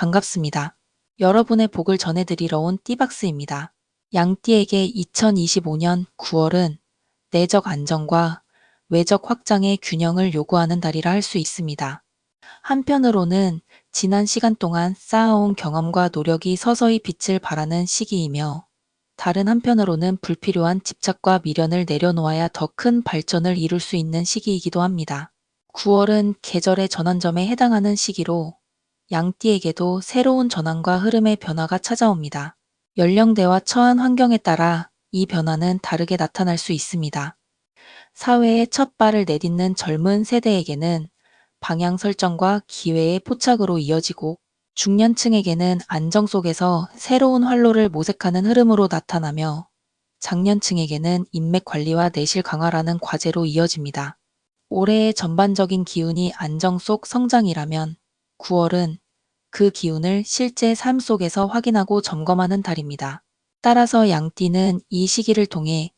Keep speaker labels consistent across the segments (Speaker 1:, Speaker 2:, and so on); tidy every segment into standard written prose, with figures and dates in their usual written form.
Speaker 1: 반갑습니다. 여러분의 복을 전해드리러 온 띠박스입니다. 양띠에게 2025년 9월은 내적 안정과 외적 확장의 균형을 요구하는 달이라 할 수 있습니다. 한편으로는 지난 시간 동안 쌓아온 경험과 노력이 서서히 빛을 발하는 시기이며, 다른 한편으로는 불필요한 집착과 미련을 내려놓아야 더 큰 발전을 이룰 수 있는 시기이기도 합니다. 9월은 계절의 전환점에 해당하는 시기로 양띠에게도 새로운 전환과 흐름의 변화가 찾아옵니다. 연령대와 처한 환경에 따라 이 변화는 다르게 나타날 수 있습니다. 사회에 첫 발을 내딛는 젊은 세대에게는 방향 설정과 기회의 포착으로 이어지고, 중년층에게는 안정 속에서 새로운 활로를 모색하는 흐름으로 나타나며, 장년층에게는 인맥 관리와 내실 강화라는 과제로 이어집니다. 올해의 전반적인 기운이 안정 속 성장이라면 9월은 그 기운을 실제 삶 속에서 확인하고 점검하는 달입니다. 따라서 양띠는 이 시기를 통해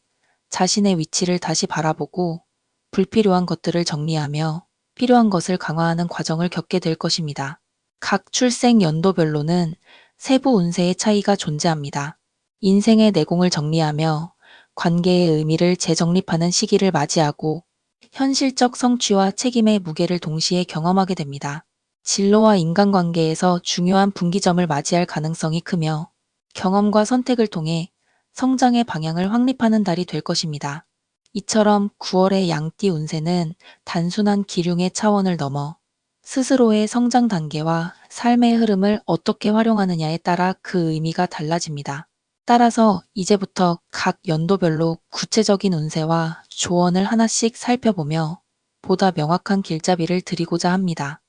Speaker 1: 자신의 위치를 다시 바라보고 불필요한 것들을 정리하며 필요한 것을 강화하는 과정을 겪게 될 것입니다. 각 출생 연도별로는 세부 운세의 차이가 존재합니다. 인생의 내공을 정리하며 관계의 의미를 재정립하는 시기를 맞이하고, 현실적 성취와 책임의 무게를 동시에 경험하게 됩니다. 진로와 인간관계에서 중요한 분기점을 맞이할 가능성이 크며, 경험과 선택을 통해 성장의 방향을 확립하는 달이 될 것입니다. 이처럼 9월의 양띠 운세는 단순한 기륭의 차원을 넘어 스스로의 성장 단계와 삶의 흐름을 어떻게 활용하느냐에 따라 그 의미가 달라집니다. 따라서 이제부터 각 연도별로 구체적인 운세와 조언을 하나씩 살펴보며 보다 명확한 길잡이를 드리고자 합니다.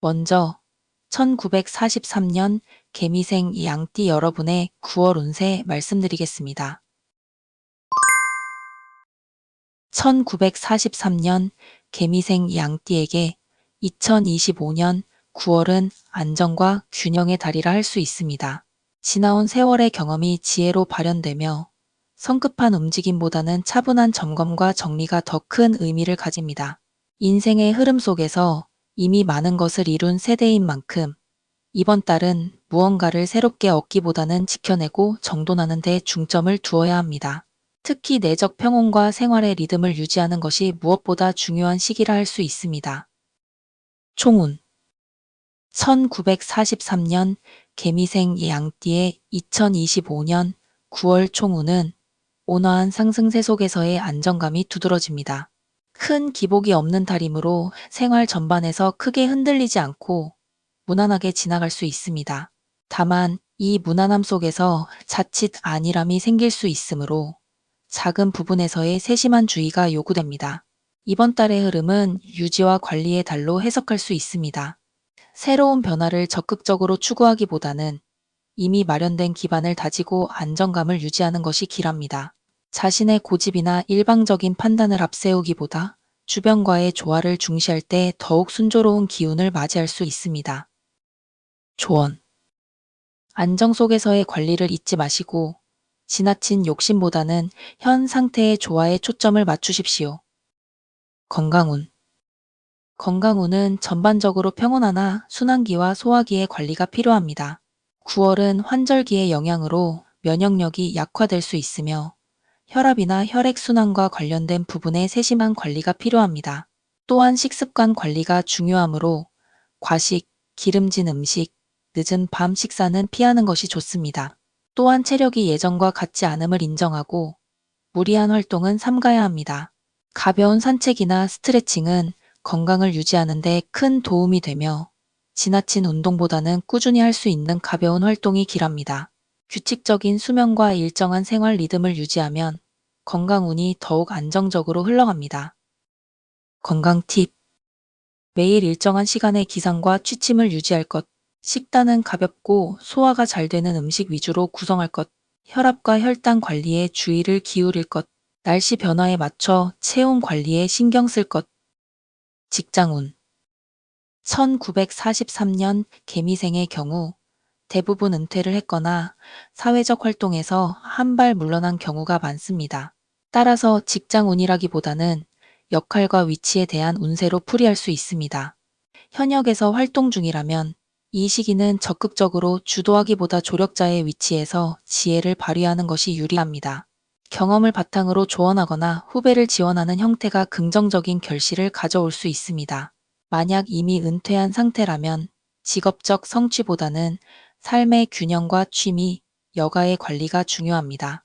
Speaker 1: 먼저 1943년 개미생 양띠 여러분의 9월 운세 말씀드리겠습니다. 1943년 개미생 양띠에게 2025년 9월은 안정과 균형의 달이라 할 수 있습니다. 지나온 세월의 경험이 지혜로 발현되며 성급한 움직임보다는 차분한 점검과 정리가 더 큰 의미를 가집니다. 인생의 흐름 속에서 이미 많은 것을 이룬 세대인 만큼 이번 달은 무언가를 새롭게 얻기보다는 지켜내고 정돈하는 데 중점을 두어야 합니다. 특히 내적 평온과 생활의 리듬을 유지하는 것이 무엇보다 중요한 시기라 할 수 있습니다. 총운 1943년 개미생 양띠의 2025년 9월 총운은 온화한 상승세 속에서의 안정감이 두드러집니다. 큰 기복이 없는 달이므로 생활 전반에서 크게 흔들리지 않고 무난하게 지나갈 수 있습니다. 다만 이 무난함 속에서 자칫 안일함이 생길 수 있으므로 작은 부분에서의 세심한 주의가 요구됩니다. 이번 달의 흐름은 유지와 관리의 달로 해석할 수 있습니다. 새로운 변화를 적극적으로 추구하기보다는 이미 마련된 기반을 다지고 안정감을 유지하는 것이 길합니다. 자신의 고집이나 일방적인 판단을 앞세우기보다 주변과의 조화를 중시할 때 더욱 순조로운 기운을 맞이할 수 있습니다. 조언. 안정 속에서의 관리를 잊지 마시고 지나친 욕심보다는 현 상태의 조화에 초점을 맞추십시오. 건강운. 건강운은 전반적으로 평온하나 순환기와 소화기의 관리가 필요합니다. 9월은 환절기의 영향으로 면역력이 약화될 수 있으며 혈압이나 혈액순환과 관련된 부분에 세심한 관리가 필요합니다. 또한 식습관 관리가 중요하므로 과식, 기름진 음식, 늦은 밤 식사는 피하는 것이 좋습니다. 또한 체력이 예전과 같지 않음을 인정하고 무리한 활동은 삼가야 합니다. 가벼운 산책이나 스트레칭은 건강을 유지하는 데 큰 도움이 되며 지나친 운동보다는 꾸준히 할 수 있는 가벼운 활동이 길합니다. 규칙적인 수면과 일정한 생활 리듬을 유지하면 건강운이 더욱 안정적으로 흘러갑니다. 건강 팁. 매일 일정한 시간에 기상과 취침을 유지할 것, 식단은 가볍고 소화가 잘 되는 음식 위주로 구성할 것, 혈압과 혈당 관리에 주의를 기울일 것, 날씨 변화에 맞춰 체온 관리에 신경 쓸 것. 직장운 1943년 개미생의 경우 대부분 은퇴를 했거나 사회적 활동에서 한 발 물러난 경우가 많습니다. 따라서 직장운이라기보다는 역할과 위치에 대한 운세로 풀이할 수 있습니다. 현역에서 활동 중이라면 이 시기는 적극적으로 주도하기보다 조력자의 위치에서 지혜를 발휘하는 것이 유리합니다. 경험을 바탕으로 조언하거나 후배를 지원하는 형태가 긍정적인 결실을 가져올 수 있습니다. 만약 이미 은퇴한 상태라면 직업적 성취보다는 삶의 균형과 취미, 여가의 관리가 중요합니다.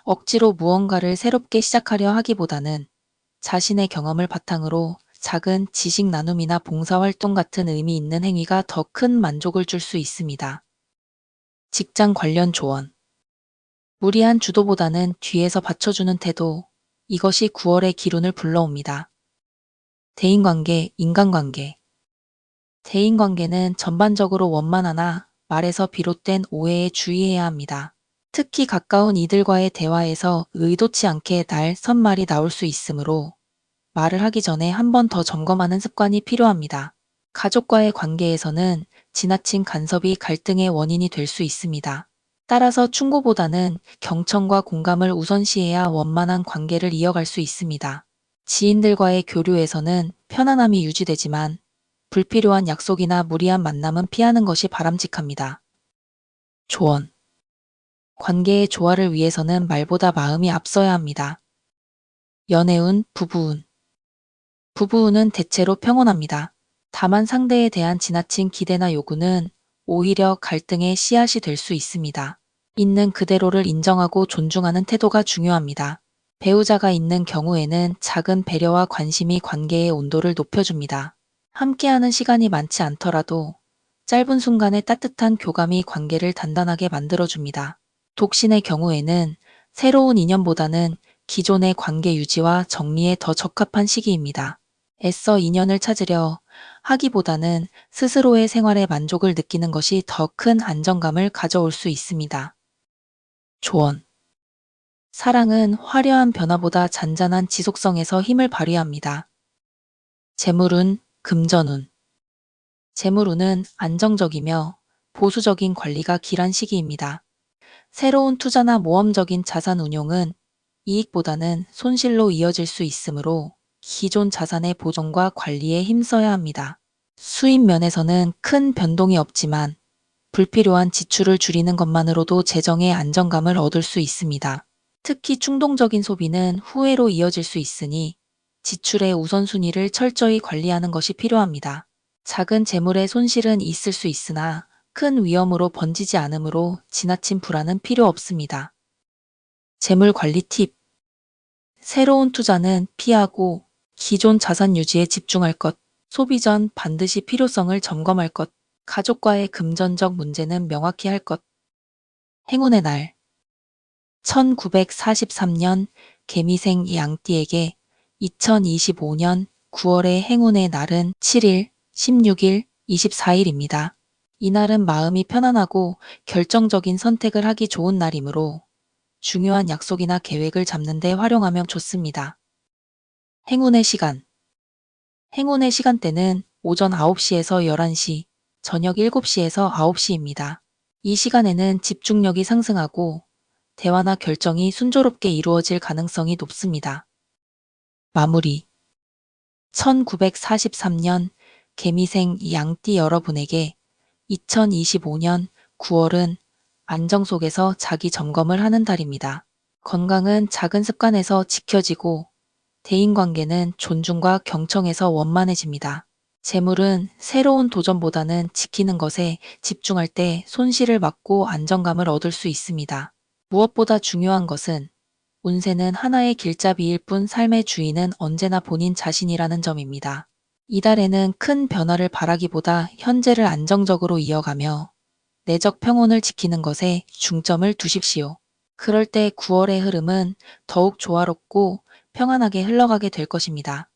Speaker 1: 억지로 무언가를 새롭게 시작하려 하기보다는 자신의 경험을 바탕으로 작은 지식 나눔이나 봉사활동 같은 의미 있는 행위가 더 큰 만족을 줄 수 있습니다. 직장 관련 조언. 무리한 주도보다는 뒤에서 받쳐주는 태도, 이것이 9월의 기운을 불러옵니다. 대인관계, 인간관계. 대인관계는 전반적으로 원만하나 말에서 비롯된 오해에 주의해야 합니다. 특히 가까운 이들과의 대화에서 의도치 않게 선말이 나올 수 있으므로 말을 하기 전에 한 번 더 점검하는 습관이 필요합니다. 가족과의 관계에서는 지나친 간섭이 갈등의 원인이 될 수 있습니다. 따라서 충고보다는 경청과 공감을 우선시해야 원만한 관계를 이어갈 수 있습니다. 지인들과의 교류에서는 편안함이 유지되지만 불필요한 약속이나 무리한 만남은 피하는 것이 바람직합니다. 조언. 관계의 조화를 위해서는 말보다 마음이 앞서야 합니다. 연애운, 부부운. 부부운은 대체로 평온합니다. 다만 상대에 대한 지나친 기대나 요구는 오히려 갈등의 씨앗이 될 수 있습니다. 있는 그대로를 인정하고 존중하는 태도가 중요합니다. 배우자가 있는 경우에는 작은 배려와 관심이 관계의 온도를 높여줍니다. 함께하는 시간이 많지 않더라도 짧은 순간의 따뜻한 교감이 관계를 단단하게 만들어줍니다. 독신의 경우에는 새로운 인연보다는 기존의 관계 유지와 정리에 더 적합한 시기입니다. 애써 인연을 찾으려 하기보다는 스스로의 생활에 만족을 느끼는 것이 더 큰 안정감을 가져올 수 있습니다. 조언. 사랑은 화려한 변화보다 잔잔한 지속성에서 힘을 발휘합니다. 재물운, 금전운. 재물운은 안정적이며 보수적인 관리가 길한 시기입니다. 새로운 투자나 모험적인 자산 운용은 이익보다는 손실로 이어질 수 있으므로 기존 자산의 보존과 관리에 힘써야 합니다. 수입 면에서는 큰 변동이 없지만 불필요한 지출을 줄이는 것만으로도 재정의 안정감을 얻을 수 있습니다. 특히 충동적인 소비는 후회로 이어질 수 있으니 지출의 우선순위를 철저히 관리하는 것이 필요합니다. 작은 재물의 손실은 있을 수 있으나 큰 위험으로 번지지 않으므로 지나친 불안은 필요 없습니다. 재물 관리 팁. 새로운 투자는 피하고 기존 자산 유지에 집중할 것. 소비 전 반드시 필요성을 점검할 것. 가족과의 금전적 문제는 명확히 할 것. 행운의 날. 1943년 개미생 양띠에게 2025년 9월의 행운의 날은 7일, 16일, 24일입니다. 이날은 마음이 편안하고 결정적인 선택을 하기 좋은 날이므로 중요한 약속이나 계획을 잡는 데 활용하면 좋습니다. 행운의 시간. 행운의 시간대는 오전 9시에서 11시, 저녁 7시에서 9시입니다. 이 시간에는 집중력이 상승하고 대화나 결정이 순조롭게 이루어질 가능성이 높습니다. 마무리. 1943년 개미생 양띠 여러분에게 2025년 9월은 안정 속에서 자기 점검을 하는 달입니다. 건강은 작은 습관에서 지켜지고 대인관계는 존중과 경청에서 원만해집니다. 재물은 새로운 도전보다는 지키는 것에 집중할 때 손실을 막고 안정감을 얻을 수 있습니다. 무엇보다 중요한 것은 운세는 하나의 길잡이일 뿐 삶의 주인은 언제나 본인 자신이라는 점입니다. 이달에는 큰 변화를 바라기보다 현재를 안정적으로 이어가며 내적 평온을 지키는 것에 중점을 두십시오. 그럴 때 9월의 흐름은 더욱 조화롭고 평안하게 흘러가게 될 것입니다.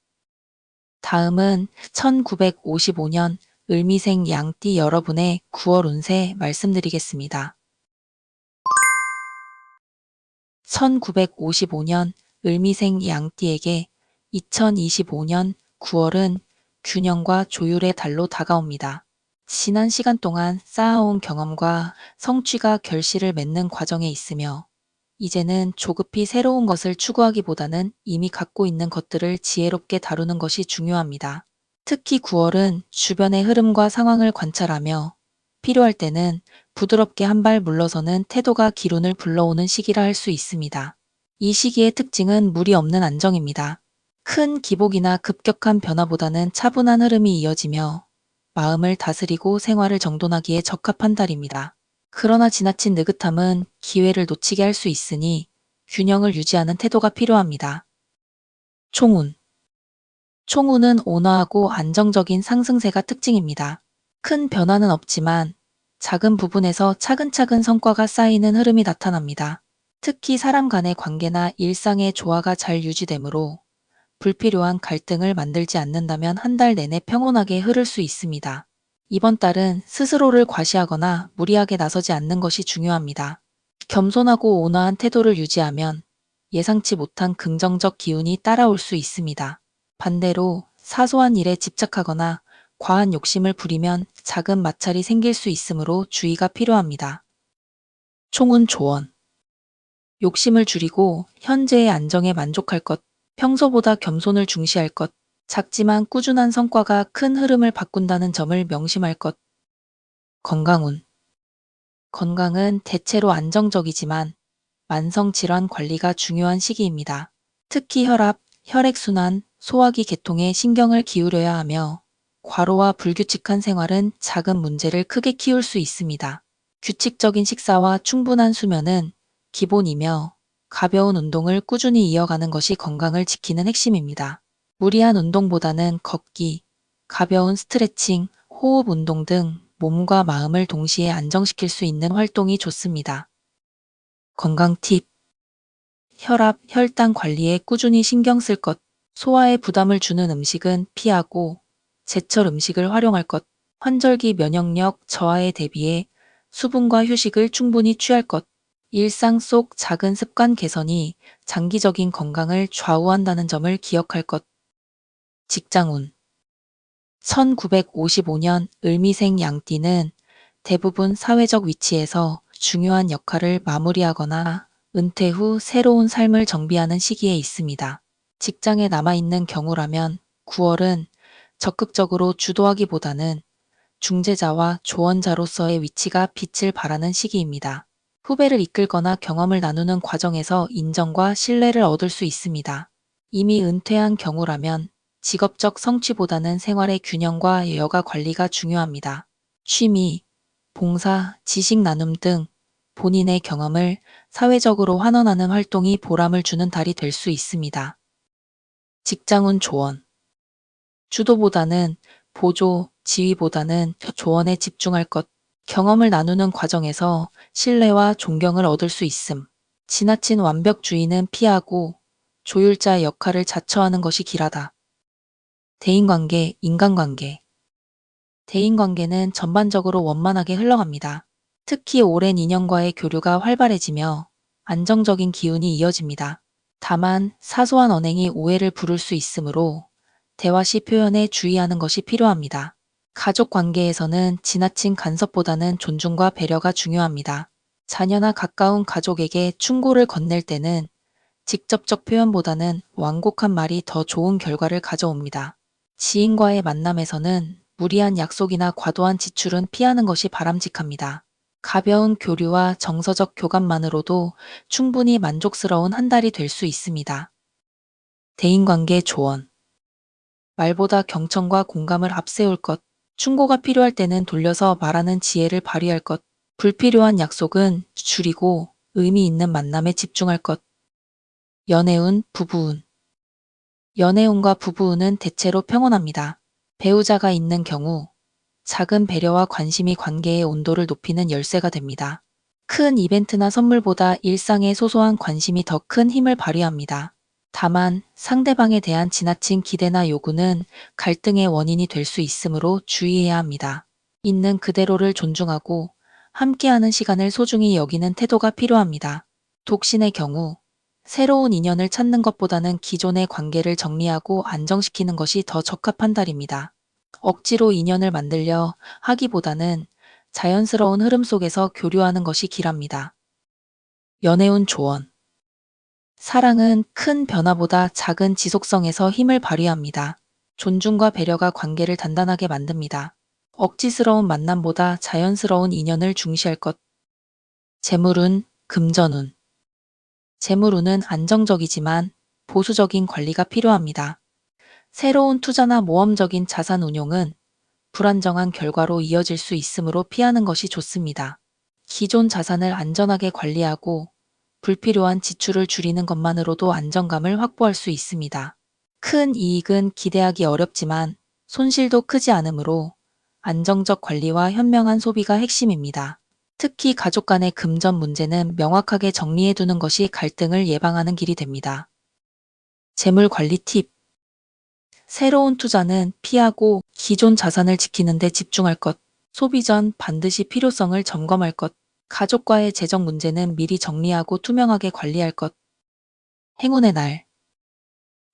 Speaker 1: 다음은 1955년 을미생 양띠 여러분의 9월 운세 말씀드리겠습니다. 1955년 을미생 양띠에게 2025년 9월은 균형과 조율의 달로 다가옵니다. 지난 시간 동안 쌓아온 경험과 성취가 결실을 맺는 과정에 있으며 이제는 조급히 새로운 것을 추구하기보다는 이미 갖고 있는 것들을 지혜롭게 다루는 것이 중요합니다. 특히 9월은 주변의 흐름과 상황을 관찰하며 필요할 때는 부드럽게 한 발 물러서는 태도가 기운을 불러오는 시기라 할 수 있습니다. 이 시기의 특징은 무리 없는 안정입니다. 큰 기복이나 급격한 변화보다는 차분한 흐름이 이어지며 마음을 다스리고 생활을 정돈하기에 적합한 달입니다. 그러나 지나친 느긋함은 기회를 놓치게 할 수 있으니 균형을 유지하는 태도가 필요합니다. 총운. 총운은 온화하고 안정적인 상승세가 특징입니다. 큰 변화는 없지만 작은 부분에서 차근차근 성과가 쌓이는 흐름이 나타납니다. 특히 사람 간의 관계나 일상의 조화가 잘 유지되므로 불필요한 갈등을 만들지 않는다면 한 달 내내 평온하게 흐를 수 있습니다. 이번 달은 스스로를 과시하거나 무리하게 나서지 않는 것이 중요합니다. 겸손하고 온화한 태도를 유지하면 예상치 못한 긍정적 기운이 따라올 수 있습니다. 반대로 사소한 일에 집착하거나 과한 욕심을 부리면 작은 마찰이 생길 수 있으므로 주의가 필요합니다. 총은 조언. 욕심을 줄이고 현재의 안정에 만족할 것, 평소보다 겸손을 중시할 것, 작지만 꾸준한 성과가 큰 흐름을 바꾼다는 점을 명심할 것. 건강운. 건강은 대체로 안정적이지만 만성질환 관리가 중요한 시기입니다. 특히 혈압, 혈액순환, 소화기 계통에 신경을 기울여야 하며 과로와 불규칙한 생활은 작은 문제를 크게 키울 수 있습니다. 규칙적인 식사와 충분한 수면은 기본이며 가벼운 운동을 꾸준히 이어가는 것이 건강을 지키는 핵심입니다. 무리한 운동보다는 걷기, 가벼운 스트레칭, 호흡 운동 등 몸과 마음을 동시에 안정시킬 수 있는 활동이 좋습니다. 건강 팁. 혈압, 혈당 관리에 꾸준히 신경 쓸 것, 소화에 부담을 주는 음식은 피하고 제철 음식을 활용할 것, 환절기 면역력 저하에 대비해 수분과 휴식을 충분히 취할 것, 일상 속 작은 습관 개선이 장기적인 건강을 좌우한다는 점을 기억할 것. 직장운. 1955년 을미생 양띠는 대부분 사회적 위치에서 중요한 역할을 마무리하거나 은퇴 후 새로운 삶을 정비하는 시기에 있습니다. 직장에 남아있는 경우라면 9월은 적극적으로 주도하기보다는 중재자와 조언자로서의 위치가 빛을 발하는 시기입니다. 후배를 이끌거나 경험을 나누는 과정에서 인정과 신뢰를 얻을 수 있습니다. 이미 은퇴한 경우라면 직업적 성취보다는 생활의 균형과 여가 관리가 중요합니다. 취미, 봉사, 지식 나눔 등 본인의 경험을 사회적으로 환원하는 활동이 보람을 주는 달이 될 수 있습니다. 직장운 조언. 주도보다는 보조, 지휘보다는 조언에 집중할 것. 경험을 나누는 과정에서 신뢰와 존경을 얻을 수 있음. 지나친 완벽주의는 피하고 조율자의 역할을 자처하는 것이 길하다. 대인관계, 인간관계. 대인관계는 전반적으로 원만하게 흘러갑니다. 특히 오랜 인연과의 교류가 활발해지며 안정적인 기운이 이어집니다. 다만 사소한 언행이 오해를 부를 수 있으므로 대화 시 표현에 주의하는 것이 필요합니다. 가족 관계에서는 지나친 간섭보다는 존중과 배려가 중요합니다. 자녀나 가까운 가족에게 충고를 건넬 때는 직접적 표현보다는 완곡한 말이 더 좋은 결과를 가져옵니다. 지인과의 만남에서는 무리한 약속이나 과도한 지출은 피하는 것이 바람직합니다. 가벼운 교류와 정서적 교감만으로도 충분히 만족스러운 한 달이 될 수 있습니다. 대인관계 조언. 말보다 경청과 공감을 앞세울 것. 충고가 필요할 때는 돌려서 말하는 지혜를 발휘할 것. 불필요한 약속은 줄이고 의미 있는 만남에 집중할 것. 연애운, 부부운. 연애운과 부부운은 대체로 평온합니다. 배우자가 있는 경우 작은 배려와 관심이 관계의 온도를 높이는 열쇠가 됩니다. 큰 이벤트나 선물보다 일상의 소소한 관심이 더 큰 힘을 발휘합니다. 다만 상대방에 대한 지나친 기대나 요구는 갈등의 원인이 될 수 있으므로 주의해야 합니다. 있는 그대로를 존중하고 함께하는 시간을 소중히 여기는 태도가 필요합니다. 독신의 경우 새로운 인연을 찾는 것보다는 기존의 관계를 정리하고 안정시키는 것이 더 적합한 달입니다. 억지로 인연을 만들려 하기보다는 자연스러운 흐름 속에서 교류하는 것이 길합니다. 연애운 조언. 사랑은 큰 변화보다 작은 지속성에서 힘을 발휘합니다. 존중과 배려가 관계를 단단하게 만듭니다. 억지스러운 만남보다 자연스러운 인연을 중시할 것. 재물운, 금전운. 재물운은 안정적이지만 보수적인 관리가 필요합니다. 새로운 투자나 모험적인 자산 운용은 불안정한 결과로 이어질 수 있으므로 피하는 것이 좋습니다. 기존 자산을 안전하게 관리하고 불필요한 지출을 줄이는 것만으로도 안정감을 확보할 수 있습니다. 큰 이익은 기대하기 어렵지만 손실도 크지 않으므로 안정적 관리와 현명한 소비가 핵심입니다. 특히 가족 간의 금전 문제는 명확하게 정리해두는 것이 갈등을 예방하는 길이 됩니다. 재물 관리 팁. 새로운 투자는 피하고 기존 자산을 지키는 데 집중할 것. 소비 전 반드시 필요성을 점검할 것. 가족과의 재정 문제는 미리 정리하고 투명하게 관리할 것. 행운의 날.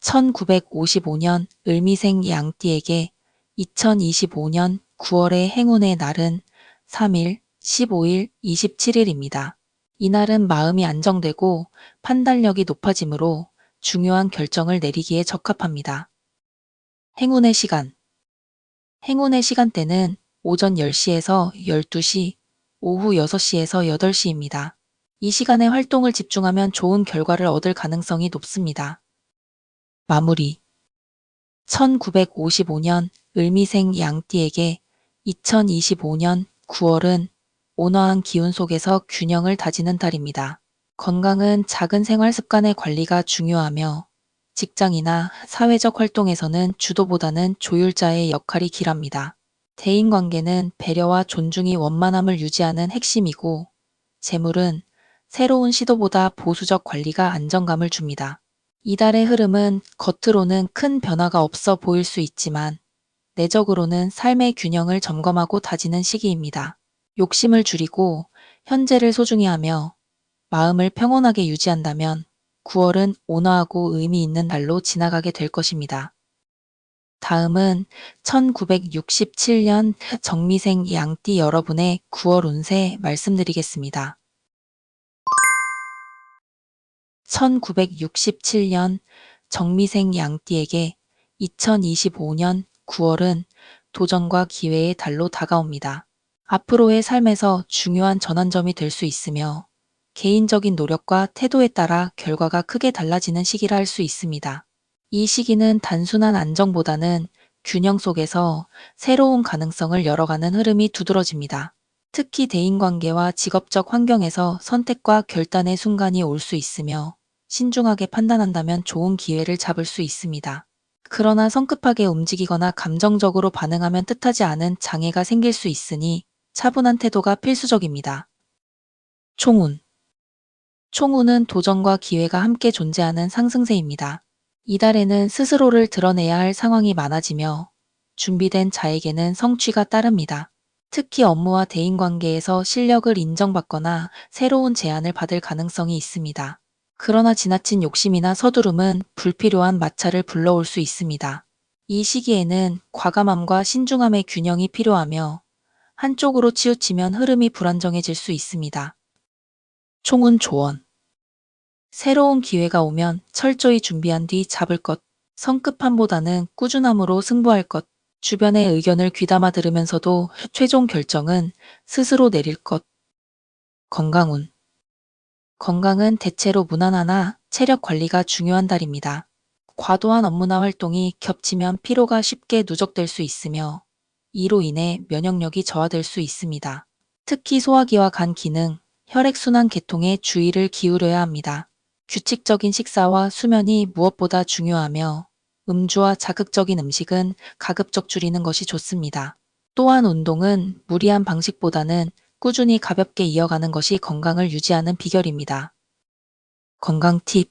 Speaker 1: 1955년 을미생 양띠에게 2025년 9월의 행운의 날은 3일, 15일, 27일입니다. 이날은 마음이 안정되고 판단력이 높아지므로 중요한 결정을 내리기에 적합합니다. 행운의 시간. 행운의 시간대는 오전 10시에서 12시, 오후 6시에서 8시입니다. 이 시간에 활동을 집중하면 좋은 결과를 얻을 가능성이 높습니다. 마무리. 1955년 을미생 양띠에게 2025년 9월은 온화한 기운 속에서 균형을 다지는 달입니다. 건강은 작은 생활 습관의 관리가 중요하며 직장이나 사회적 활동에서는 주도보다는 조율자의 역할이 길합니다. 대인관계는 배려와 존중이 원만함을 유지하는 핵심이고 재물은 새로운 시도보다 보수적 관리가 안정감을 줍니다. 이달의 흐름은 겉으로는 큰 변화가 없어 보일 수 있지만 내적으로는 삶의 균형을 점검하고 다지는 시기입니다. 욕심을 줄이고 현재를 소중히 하며 마음을 평온하게 유지한다면 9월은 온화하고 의미 있는 달로 지나가게 될 것입니다. 다음은 1967년 정미생 양띠 여러분의 9월 운세 말씀드리겠습니다. 1967년 정미생 양띠에게 2025년 9월은 도전과 기회의 달로 다가옵니다. 앞으로의 삶에서 중요한 전환점이 될 수 있으며 개인적인 노력과 태도에 따라 결과가 크게 달라지는 시기라 할 수 있습니다. 이 시기는 단순한 안정보다는 균형 속에서 새로운 가능성을 열어가는 흐름이 두드러집니다. 특히 대인관계와 직업적 환경에서 선택과 결단의 순간이 올 수 있으며 신중하게 판단한다면 좋은 기회를 잡을 수 있습니다. 그러나 성급하게 움직이거나 감정적으로 반응하면 뜻하지 않은 장애가 생길 수 있으니 차분한 태도가 필수적입니다. 총운. 총운은 도전과 기회가 함께 존재하는 상승세입니다. 이달에는 스스로를 드러내야 할 상황이 많아지며 준비된 자에게는 성취가 따릅니다. 특히 업무와 대인관계에서 실력을 인정받거나 새로운 제안을 받을 가능성이 있습니다. 그러나 지나친 욕심이나 서두름은 불필요한 마찰을 불러올 수 있습니다. 이 시기에는 과감함과 신중함의 균형이 필요하며 한쪽으로 치우치면 흐름이 불안정해질 수 있습니다. 총운 조언. 새로운 기회가 오면 철저히 준비한 뒤 잡을 것. 성급함보다는 꾸준함으로 승부할 것. 주변의 의견을 귀담아 들으면서도 최종 결정은 스스로 내릴 것. 건강운. 건강은 대체로 무난하나 체력 관리가 중요한 달입니다. 과도한 업무나 활동이 겹치면 피로가 쉽게 누적될 수 있으며 이로 인해 면역력이 저하될 수 있습니다. 특히 소화기와 간 기능, 혈액순환 계통에 주의를 기울여야 합니다. 규칙적인 식사와 수면이 무엇보다 중요하며 음주와 자극적인 음식은 가급적 줄이는 것이 좋습니다. 또한 운동은 무리한 방식보다는 꾸준히 가볍게 이어가는 것이 건강을 유지하는 비결입니다. 건강 팁.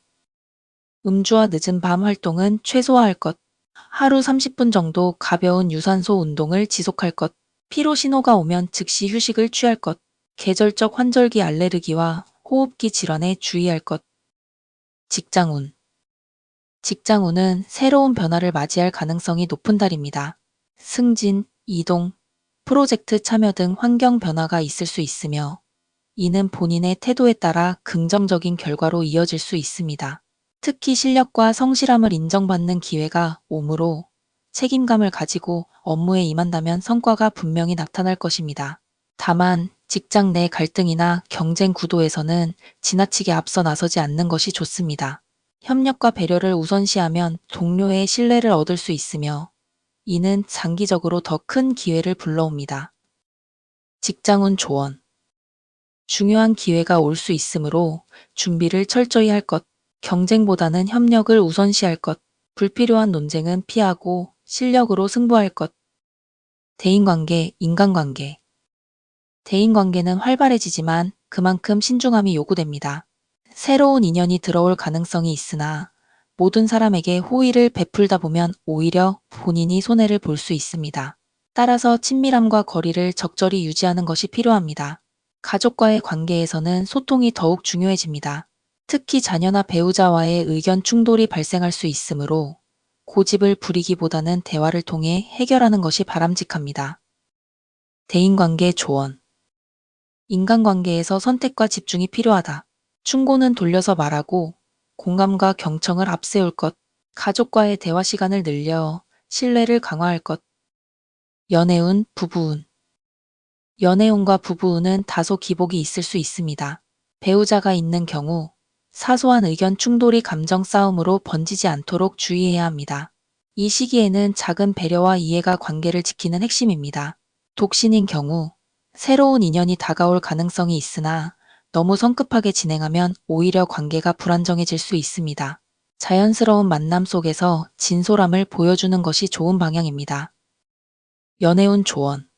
Speaker 1: 음주와 늦은 밤 활동은 최소화할 것. 하루 30분 정도 가벼운 유산소 운동을 지속할 것. 피로 신호가 오면 즉시 휴식을 취할 것. 계절적 환절기 알레르기와 호흡기 질환에 주의할 것. 직장운. 직장운은 새로운 변화를 맞이할 가능성이 높은 달입니다. 승진, 이동, 프로젝트 참여 등 환경 변화가 있을 수 있으며 이는 본인의 태도에 따라 긍정적인 결과로 이어질 수 있습니다. 특히 실력과 성실함을 인정받는 기회가 오므로 책임감을 가지고 업무에 임한다면 성과가 분명히 나타날 것입니다. 다만 직장 내 갈등이나 경쟁 구도에서는 지나치게 앞서 나서지 않는 것이 좋습니다. 협력과 배려를 우선시하면 동료의 신뢰를 얻을 수 있으며 이는 장기적으로 더 큰 기회를 불러옵니다. 직장운 조언. 중요한 기회가 올 수 있으므로 준비를 철저히 할 것, 경쟁보다는 협력을 우선시할 것, 불필요한 논쟁은 피하고 실력으로 승부할 것. 대인관계, 인간관계. 대인관계는 활발해지지만 그만큼 신중함이 요구됩니다. 새로운 인연이 들어올 가능성이 있으나 모든 사람에게 호의를 베풀다 보면 오히려 본인이 손해를 볼 수 있습니다. 따라서 친밀함과 거리를 적절히 유지하는 것이 필요합니다. 가족과의 관계에서는 소통이 더욱 중요해집니다. 특히 자녀나 배우자와의 의견 충돌이 발생할 수 있으므로 고집을 부리기보다는 대화를 통해 해결하는 것이 바람직합니다. 대인관계 조언. 인간관계에서 선택과 집중이 필요하다. 충고는 돌려서 말하고 공감과 경청을 앞세울 것, 가족과의 대화 시간을 늘려 신뢰를 강화할 것. 연애운, 부부운. 연애운과 부부운은 다소 기복이 있을 수 있습니다. 배우자가 있는 경우 사소한 의견 충돌이 감정 싸움으로 번지지 않도록 주의해야 합니다. 이 시기에는 작은 배려와 이해가 관계를 지키는 핵심입니다. 독신인 경우 새로운 인연이 다가올 가능성이 있으나 너무 성급하게 진행하면 오히려 관계가 불안정해질 수 있습니다. 자연스러운 만남 속에서 진솔함을 보여주는 것이 좋은 방향입니다. 연애운 조언.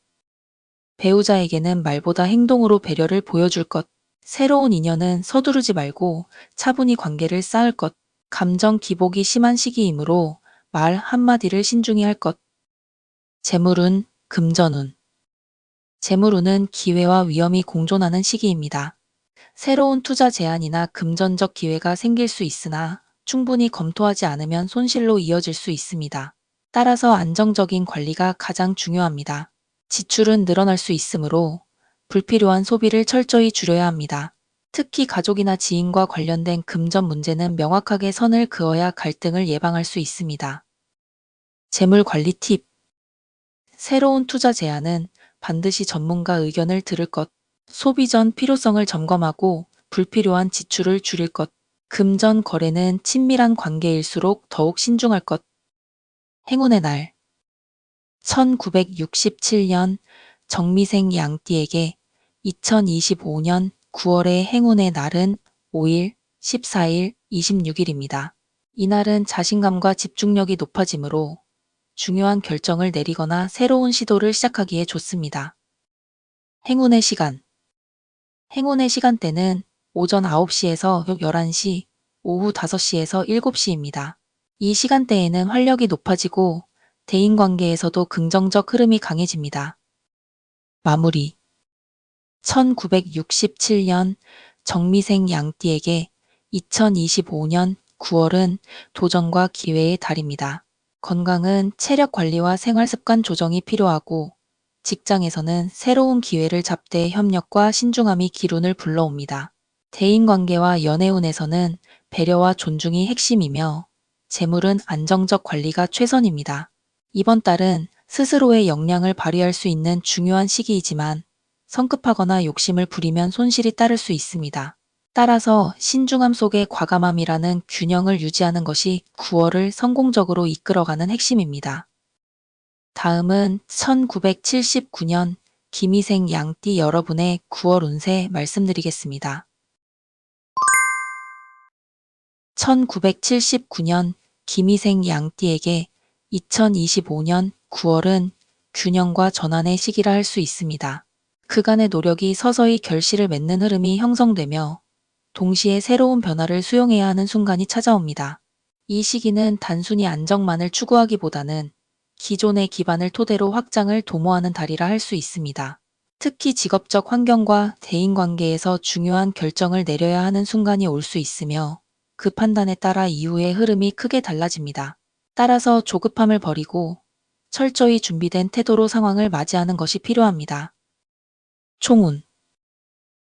Speaker 1: 배우자에게는 말보다 행동으로 배려를 보여줄 것. 새로운 인연은 서두르지 말고 차분히 관계를 쌓을 것. 감정 기복이 심한 시기이므로 말 한마디를 신중히 할 것. 재물운, 금전운. 재물운은 기회와 위험이 공존하는 시기입니다. 새로운 투자 제안이나 금전적 기회가 생길 수 있으나 충분히 검토하지 않으면 손실로 이어질 수 있습니다. 따라서 안정적인 관리가 가장 중요합니다. 지출은 늘어날 수 있으므로 불필요한 소비를 철저히 줄여야 합니다. 특히 가족이나 지인과 관련된 금전 문제는 명확하게 선을 그어야 갈등을 예방할 수 있습니다. 재물 관리 팁. 새로운 투자 제안은 반드시 전문가 의견을 들을 것, 소비 전 필요성을 점검하고 불필요한 지출을 줄일 것, 금전 거래는 친밀한 관계일수록 더욱 신중할 것. 행운의 날. 1967년 정미생 양띠에게 2025년 9월의 행운의 날은 5일, 14일, 26일입니다. 이날은 자신감과 집중력이 높아지므로 중요한 결정을 내리거나 새로운 시도를 시작하기에 좋습니다. 행운의 시간. 행운의 시간대는 오전 9시에서 11시, 오후 5시에서 7시입니다. 이 시간대에는 활력이 높아지고 대인관계에서도 긍정적 흐름이 강해집니다. 마무리. 1967년 정미생 양띠에게 2025년 9월은 도전과 기회의 달입니다. 건강은 체력 관리와 생활 습관 조정이 필요하고 직장에서는 새로운 기회를 잡되 협력과 신중함이 기운을 불러옵니다. 대인관계와 연애운에서는 배려와 존중이 핵심이며 재물은 안정적 관리가 최선입니다. 이번 달은 스스로의 역량을 발휘할 수 있는 중요한 시기이지만 성급하거나 욕심을 부리면 손실이 따를 수 있습니다. 따라서 신중함 속의 과감함이라는 균형을 유지하는 것이 9월을 성공적으로 이끌어가는 핵심입니다. 다음은 1979년 김희생 양띠 여러분의 9월 운세 말씀드리겠습니다. 1979년 김희생 양띠에게 2025년 9월은 균형과 전환의 시기라 할 수 있습니다. 그간의 노력이 서서히 결실을 맺는 흐름이 형성되며 동시에 새로운 변화를 수용해야 하는 순간이 찾아옵니다. 이 시기는 단순히 안정만을 추구하기보다는 기존의 기반을 토대로 확장을 도모하는 달이라 할 수 있습니다. 특히 직업적 환경과 대인관계에서 중요한 결정을 내려야 하는 순간이 올 수 있으며 그 판단에 따라 이후의 흐름이 크게 달라집니다. 따라서 조급함을 버리고 철저히 준비된 태도로 상황을 맞이하는 것이 필요합니다. 총운.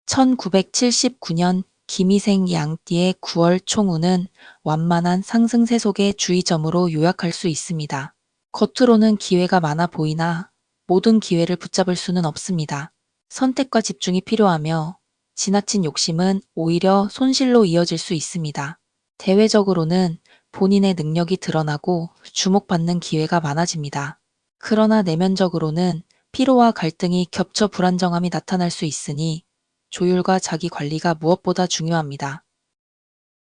Speaker 1: 1979년 김희생 양띠의 9월 총운은 완만한 상승세 속의 주의점으로 요약할 수 있습니다. 겉으로는 기회가 많아 보이나 모든 기회를 붙잡을 수는 없습니다. 선택과 집중이 필요하며 지나친 욕심은 오히려 손실로 이어질 수 있습니다. 대외적으로는 본인의 능력이 드러나고 주목받는 기회가 많아집니다. 그러나 내면적으로는 피로와 갈등이 겹쳐 불안정함이 나타날 수 있으니 조율과 자기 관리가 무엇보다 중요합니다.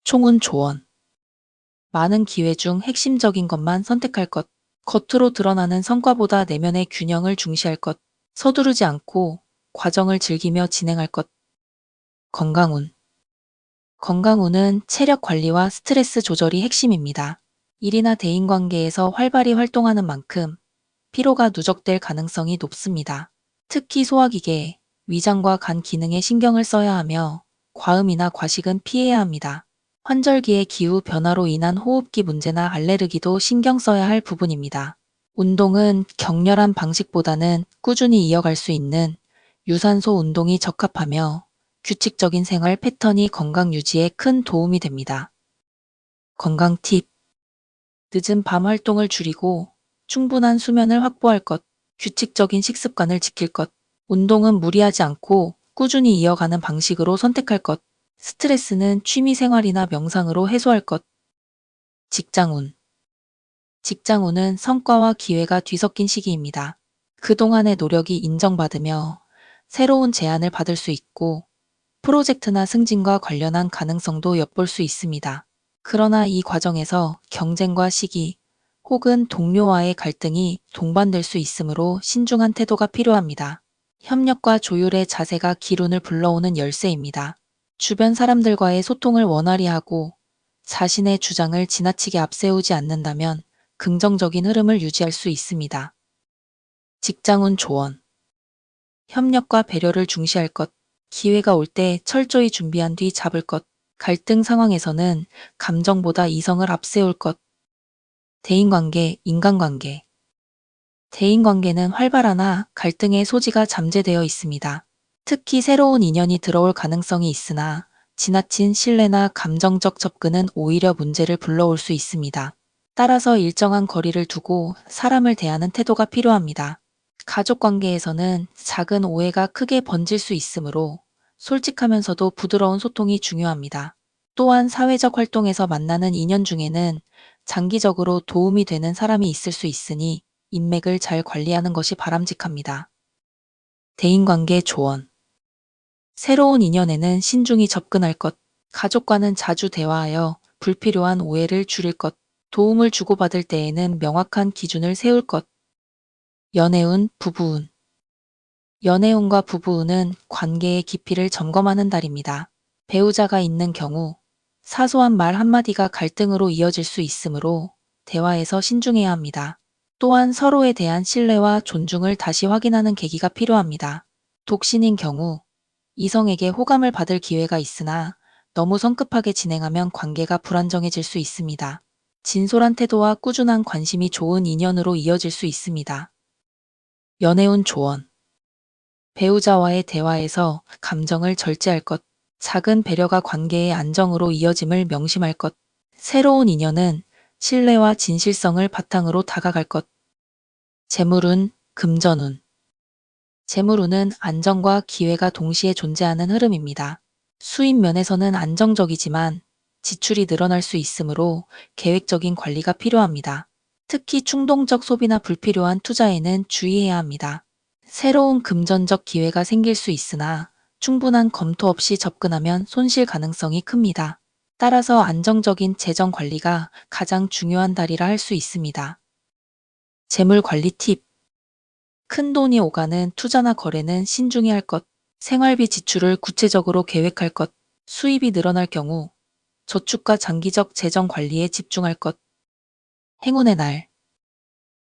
Speaker 1: 총은 조언. 많은 기회 중 핵심적인 것만 선택할 것. 겉으로 드러나는 성과보다 내면의 균형을 중시할 것. 서두르지 않고 과정을 즐기며 진행할 것. 건강운. 건강운은 체력 관리와 스트레스 조절이 핵심입니다. 일이나 대인관계에서 활발히 활동하는 만큼 피로가 누적될 가능성이 높습니다. 특히 소화기계, 위장과 간 기능에 신경을 써야 하며 과음이나 과식은 피해야 합니다. 환절기의 기후 변화로 인한 호흡기 문제나 알레르기도 신경 써야 할 부분입니다. 운동은 격렬한 방식보다는 꾸준히 이어갈 수 있는 유산소 운동이 적합하며 규칙적인 생활 패턴이 건강 유지에 큰 도움이 됩니다. 건강 팁. 늦은 밤 활동을 줄이고 충분한 수면을 확보할 것, 규칙적인 식습관을 지킬 것, 운동은 무리하지 않고 꾸준히 이어가는 방식으로 선택할 것, 스트레스는 취미 생활이나 명상으로 해소할 것. 직장운. 직장운은 성과와 기회가 뒤섞인 시기입니다. 그동안의 노력이 인정받으며 새로운 제안을 받을 수 있고 프로젝트나 승진과 관련한 가능성도 엿볼 수 있습니다. 그러나 이 과정에서 경쟁과 시기 혹은 동료와의 갈등이 동반될 수 있으므로 신중한 태도가 필요합니다. 협력과 조율의 자세가 기운을 불러오는 열쇠입니다. 주변 사람들과의 소통을 원활히 하고 자신의 주장을 지나치게 앞세우지 않는다면 긍정적인 흐름을 유지할 수 있습니다. 직장운 조언. 협력과 배려를 중시할 것. 기회가 올 때 철저히 준비한 뒤 잡을 것. 갈등 상황에서는 감정보다 이성을 앞세울 것. 대인관계, 인간관계. 대인관계는 활발하나 갈등의 소지가 잠재되어 있습니다. 특히 새로운 인연이 들어올 가능성이 있으나 지나친 신뢰나 감정적 접근은 오히려 문제를 불러올 수 있습니다. 따라서 일정한 거리를 두고 사람을 대하는 태도가 필요합니다. 가족 관계에서는 작은 오해가 크게 번질 수 있으므로 솔직하면서도 부드러운 소통이 중요합니다. 또한 사회적 활동에서 만나는 인연 중에는 장기적으로 도움이 되는 사람이 있을 수 있으니 인맥을 잘 관리하는 것이 바람직합니다. 대인관계 조언. 새로운 인연에는 신중히 접근할 것, 가족과는 자주 대화하여 불필요한 오해를 줄일 것, 도움을 주고받을 때에는 명확한 기준을 세울 것. 연애운, 부부운. 연애운과 부부운은 관계의 깊이를 점검하는 달입니다. 배우자가 있는 경우 사소한 말 한마디가 갈등으로 이어질 수 있으므로 대화에서 신중해야 합니다. 또한 서로에 대한 신뢰와 존중을 다시 확인하는 계기가 필요합니다. 독신인 경우 이성에게 호감을 받을 기회가 있으나 너무 성급하게 진행하면 관계가 불안정해질 수 있습니다. 진솔한 태도와 꾸준한 관심이 좋은 인연으로 이어질 수 있습니다. 연애운 조언. 배우자와의 대화에서 감정을 절제할 것, 작은 배려가 관계의 안정으로 이어짐을 명심할 것, 새로운 인연은 신뢰와 진실성을 바탕으로 다가갈 것. 재물운, 금전운. 재물운은 안정과 기회가 동시에 존재하는 흐름입니다. 수입 면에서는 안정적이지만 지출이 늘어날 수 있으므로 계획적인 관리가 필요합니다. 특히 충동적 소비나 불필요한 투자에는 주의해야 합니다. 새로운 금전적 기회가 생길 수 있으나 충분한 검토 없이 접근하면 손실 가능성이 큽니다. 따라서 안정적인 재정 관리가 가장 중요한 달이라 할 수 있습니다. 재물 관리 팁. 큰 돈이 오가는 투자나 거래는 신중히 할 것, 생활비 지출을 구체적으로 계획할 것, 수입이 늘어날 경우 저축과 장기적 재정 관리에 집중할 것. 행운의 날.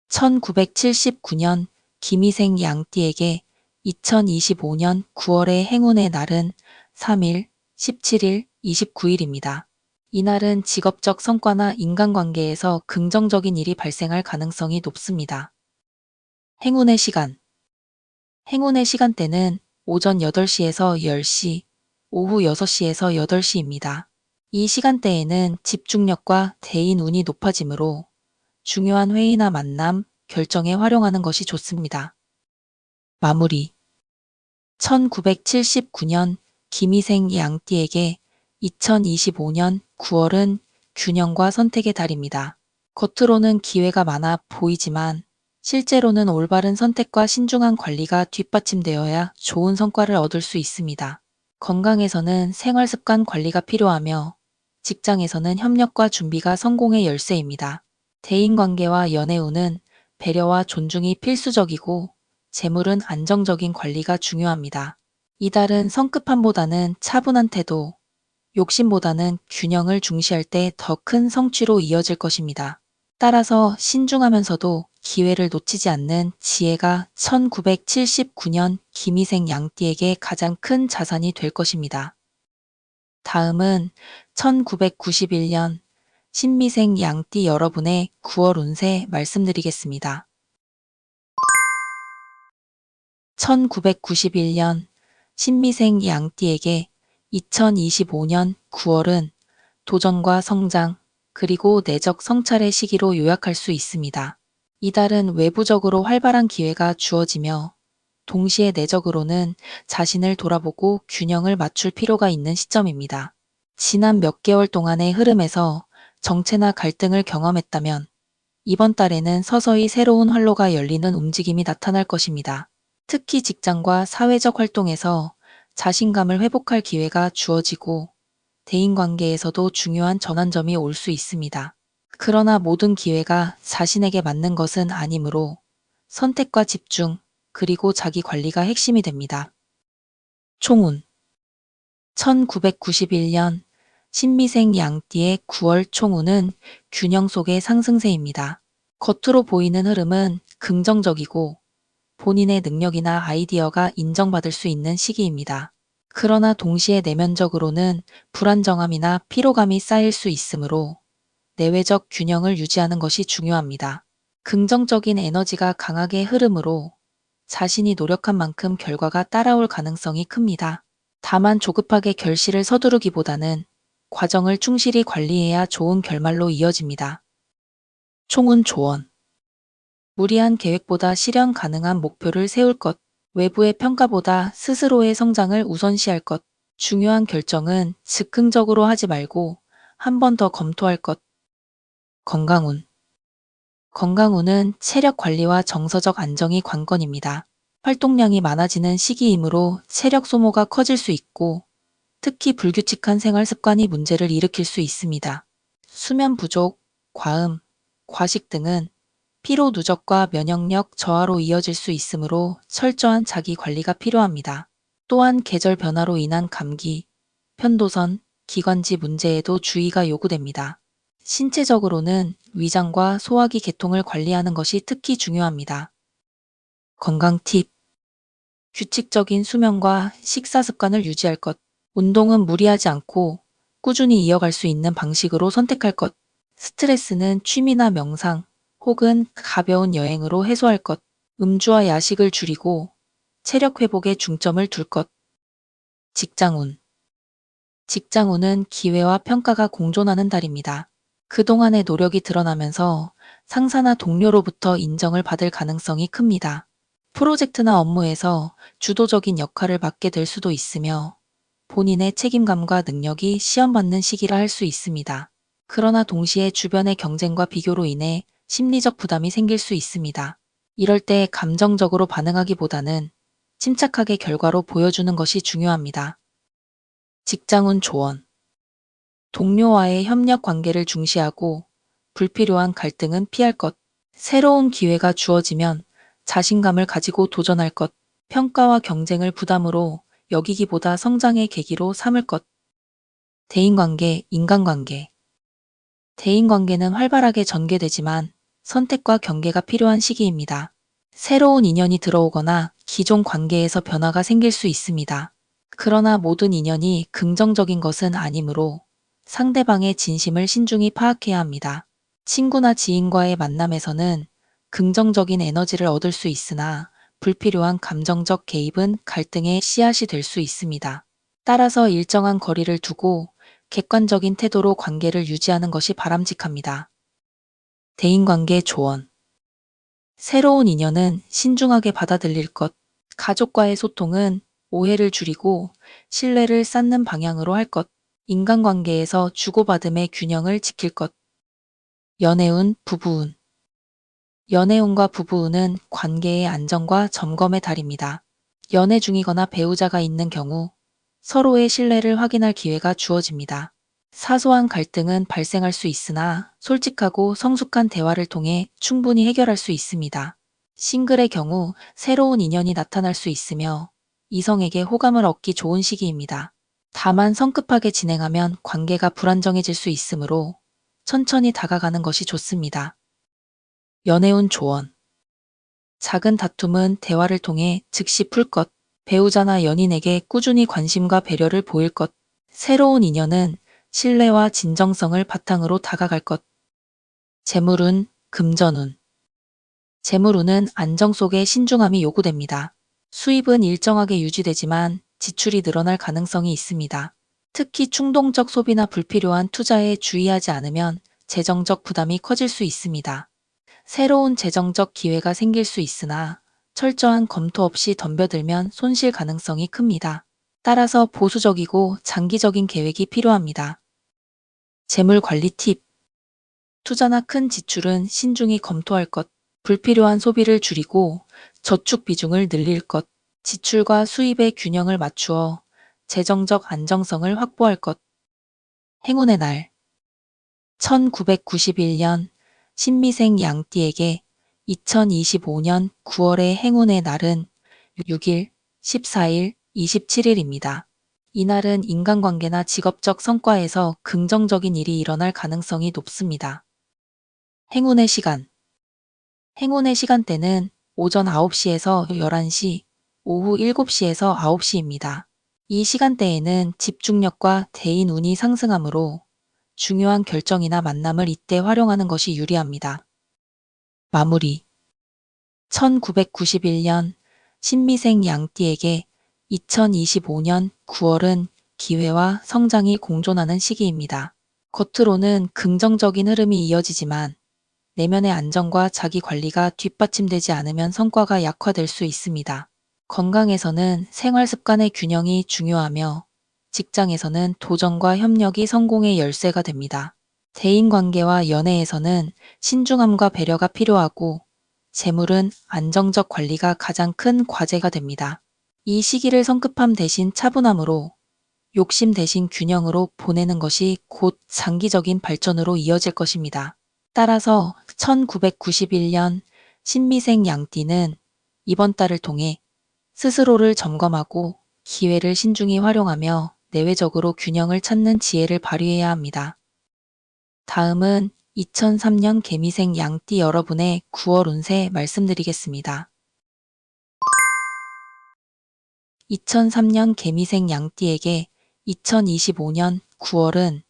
Speaker 1: 1979년 김희생 양띠에게 2025년 9월의 행운의 날은 3일, 17일, 29일입니다. 이날은 직업적 성과나 인간관계에서 긍정적인 일이 발생할 가능성이 높습니다. 행운의 시간. 행운의 시간대는 오전 8시에서 10시, 오후 6시에서 8시입니다. 이 시간대에는 집중력과 대인 운이 높아지므로 중요한 회의나 만남, 결정에 활용하는 것이 좋습니다. 마무리 1979년 김희생 양띠에게 2025년 9월은 균형과 선택의 달입니다. 겉으로는 기회가 많아 보이지만 실제로는 올바른 선택과 신중한 관리가 뒷받침되어야 좋은 성과를 얻을 수 있습니다. 건강에서는 생활습관 관리가 필요하며 직장에서는 협력과 준비가 성공의 열쇠입니다. 대인관계와 연애운은 배려와 존중이 필수적이고 재물은 안정적인 관리가 중요합니다. 이달은 성급함보다는 차분한 태도, 욕심보다는 균형을 중시할 때 더 큰 성취로 이어질 것입니다. 따라서 신중하면서도 기회를 놓치지 않는 지혜가 1979년 김희생 양띠에게 가장 큰 자산이 될 것입니다. 다음은 1991년 신미생 양띠 여러분의 9월 운세 말씀드리겠습니다. 1991년 신미생 양띠에게 2025년 9월은 도전과 성장, 그리고 내적 성찰의 시기로 요약할 수 있습니다. 이달은 외부적으로 활발한 기회가 주어지며 동시에 내적으로는 자신을 돌아보고 균형을 맞출 필요가 있는 시점입니다. 지난 몇 개월 동안의 흐름에서 정체나 갈등을 경험했다면 이번 달에는 서서히 새로운 활로가 열리는 움직임이 나타날 것입니다. 특히 직장과 사회적 활동에서 자신감을 회복할 기회가 주어지고 대인관계에서도 중요한 전환점이 올 수 있습니다. 그러나 모든 기회가 자신에게 맞는 것은 아니므로 선택과 집중, 그리고 자기 관리가 핵심이 됩니다. 총운 1991년 신미생 양띠의 9월 총운은 균형 속의 상승세입니다. 겉으로 보이는 흐름은 긍정적이고 본인의 능력이나 아이디어가 인정받을 수 있는 시기입니다. 그러나 동시에 내면적으로는 불안정함이나 피로감이 쌓일 수 있으므로 내외적 균형을 유지하는 것이 중요합니다. 긍정적인 에너지가 강하게 흐르므로 자신이 노력한 만큼 결과가 따라올 가능성이 큽니다. 다만 조급하게 결실을 서두르기보다는 과정을 충실히 관리해야 좋은 결말로 이어집니다. 총운 조언 무리한 계획보다 실현 가능한 목표를 세울 것, 외부의 평가보다 스스로의 성장을 우선시할 것, 중요한 결정은 즉흥적으로 하지 말고 한 번 더 검토할 것. 건강운 건강운은 체력 관리와 정서적 안정이 관건입니다. 활동량이 많아지는 시기이므로 체력 소모가 커질 수 있고 특히 불규칙한 생활 습관이 문제를 일으킬 수 있습니다. 수면 부족, 과음, 과식 등은 피로 누적과 면역력 저하로 이어질 수 있으므로 철저한 자기 관리가 필요합니다. 또한 계절 변화로 인한 감기, 편도선, 기관지 문제에도 주의가 요구됩니다. 신체적으로는 위장과 소화기 계통을 관리하는 것이 특히 중요합니다. 건강 팁 규칙적인 수면과 식사 습관을 유지할 것. 운동은 무리하지 않고 꾸준히 이어갈 수 있는 방식으로 선택할 것. 스트레스는 취미나 명상 혹은 가벼운 여행으로 해소할 것. 음주와 야식을 줄이고 체력 회복에 중점을 둘 것. 직장운. 직장운은 기회와 평가가 공존하는 달입니다. 그동안의 노력이 드러나면서 상사나 동료로부터 인정을 받을 가능성이 큽니다. 프로젝트나 업무에서 주도적인 역할을 맡게 될 수도 있으며 본인의 책임감과 능력이 시험받는 시기라 할 수 있습니다. 그러나 동시에 주변의 경쟁과 비교로 인해 심리적 부담이 생길 수 있습니다. 이럴 때 감정적으로 반응하기보다는 침착하게 결과로 보여주는 것이 중요합니다. 직장운 조언 동료와의 협력 관계를 중시하고 불필요한 갈등은 피할 것. 새로운 기회가 주어지면 자신감을 가지고 도전할 것. 평가와 경쟁을 부담으로 여기기보다 성장의 계기로 삼을 것. 대인관계, 인간관계. 대인관계는 활발하게 전개되지만 선택과 경계가 필요한 시기입니다. 새로운 인연이 들어오거나 기존 관계에서 변화가 생길 수 있습니다. 그러나 모든 인연이 긍정적인 것은 아니므로 상대방의 진심을 신중히 파악해야 합니다. 친구나 지인과의 만남에서는 긍정적인 에너지를 얻을 수 있으나 불필요한 감정적 개입은 갈등의 씨앗이 될 수 있습니다. 따라서 일정한 거리를 두고 객관적인 태도로 관계를 유지하는 것이 바람직합니다. 대인관계 조언. 새로운 인연은 신중하게 받아들일 것. 가족과의 소통은 오해를 줄이고 신뢰를 쌓는 방향으로 할 것. 인간관계에서 주고받음의 균형을 지킬 것. 연애운, 부부운. 연애운과 부부운은 관계의 안정과 점검의 달입니다. 연애 중이거나 배우자가 있는 경우 서로의 신뢰를 확인할 기회가 주어집니다. 사소한 갈등은 발생할 수 있으나 솔직하고 성숙한 대화를 통해 충분히 해결할 수 있습니다. 싱글의 경우 새로운 인연이 나타날 수 있으며 이성에게 호감을 얻기 좋은 시기입니다. 다만 성급하게 진행하면 관계가 불안정해질 수 있으므로 천천히 다가가는 것이 좋습니다. 연애운 조언. 작은 다툼은 대화를 통해 즉시 풀 것. 배우자나 연인에게 꾸준히 관심과 배려를 보일 것. 새로운 인연은 신뢰와 진정성을 바탕으로 다가갈 것. 재물운, 금전운. 재물운은 안정 속에 신중함이 요구됩니다. 수입은 일정하게 유지되지만 지출이 늘어날 가능성이 있습니다. 특히 충동적 소비나 불필요한 투자에 주의하지 않으면 재정적 부담이 커질 수 있습니다. 새로운 재정적 기회가 생길 수 있으나 철저한 검토 없이 덤벼들면 손실 가능성이 큽니다. 따라서 보수적이고 장기적인 계획이 필요합니다. 재물 관리 팁. 투자나 큰 지출은 신중히 검토할 것. 불필요한 소비를 줄이고 저축 비중을 늘릴 것. 지출과 수입의 균형을 맞추어 재정적 안정성을 확보할 것. 행운의 날. 1991년 신미생 양띠에게 2025년 9월의 행운의 날은 6일, 14일, 27일입니다. 이날은 인간관계나 직업적 성과에서 긍정적인 일이 일어날 가능성이 높습니다. 행운의 시간. 행운의 시간대는 오전 9시에서 11시, 오후 7시에서 9시입니다. 이 시간대에는 집중력과 대인 운이 상승하므로 중요한 결정이나 만남을 이때 활용하는 것이 유리합니다. 마무리. 1991년 신미생 양띠에게 2025년 9월은 기회와 성장이 공존하는 시기입니다. 겉으로는 긍정적인 흐름이 이어지지만 내면의 안정과 자기 관리가 뒷받침되지 않으면 성과가 약화될 수 있습니다. 건강에서는 생활 습관의 균형이 중요하며 직장에서는 도전과 협력이 성공의 열쇠가 됩니다. 대인관계와 연애에서는 신중함과 배려가 필요하고 재물은 안정적 관리가 가장 큰 과제가 됩니다. 이 시기를 성급함 대신 차분함으로 욕심 대신 균형으로 보내는 것이 곧 장기적인 발전으로 이어질 것입니다. 따라서 1991년 신미생 양띠는 이번 달을 통해 스스로를 점검하고 기회를 신중히 활용하며 내외적으로 균형을 찾는 지혜를 발휘해야 합니다. 다음은 2003년 개미생 양띠 여러분의 9월 운세 말씀드리겠습니다. 2003년 개미생 양띠에게 2025년 9월은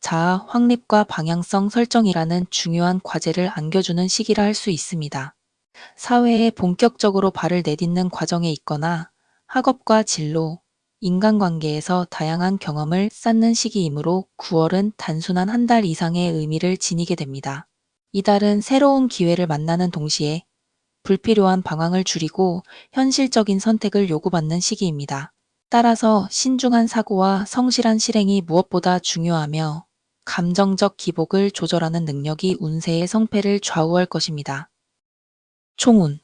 Speaker 1: 자아 확립과 방향성 설정이라는 중요한 과제를 안겨주는 시기라 할 수 있습니다. 사회에 본격적으로 발을 내딛는 과정에 있거나 학업과 진로, 인간관계에서 다양한 경험을 쌓는 시기이므로 9월은 단순한 한 달 이상의 의미를 지니게 됩니다. 이달은 새로운 기회를 만나는 동시에 불필요한 방황을 줄이고 현실적인 선택을 요구받는 시기입니다. 따라서 신중한 사고와 성실한 실행이 무엇보다 중요하며 감정적 기복을 조절하는 능력이 운세의 성패를 좌우할 것입니다. 총운.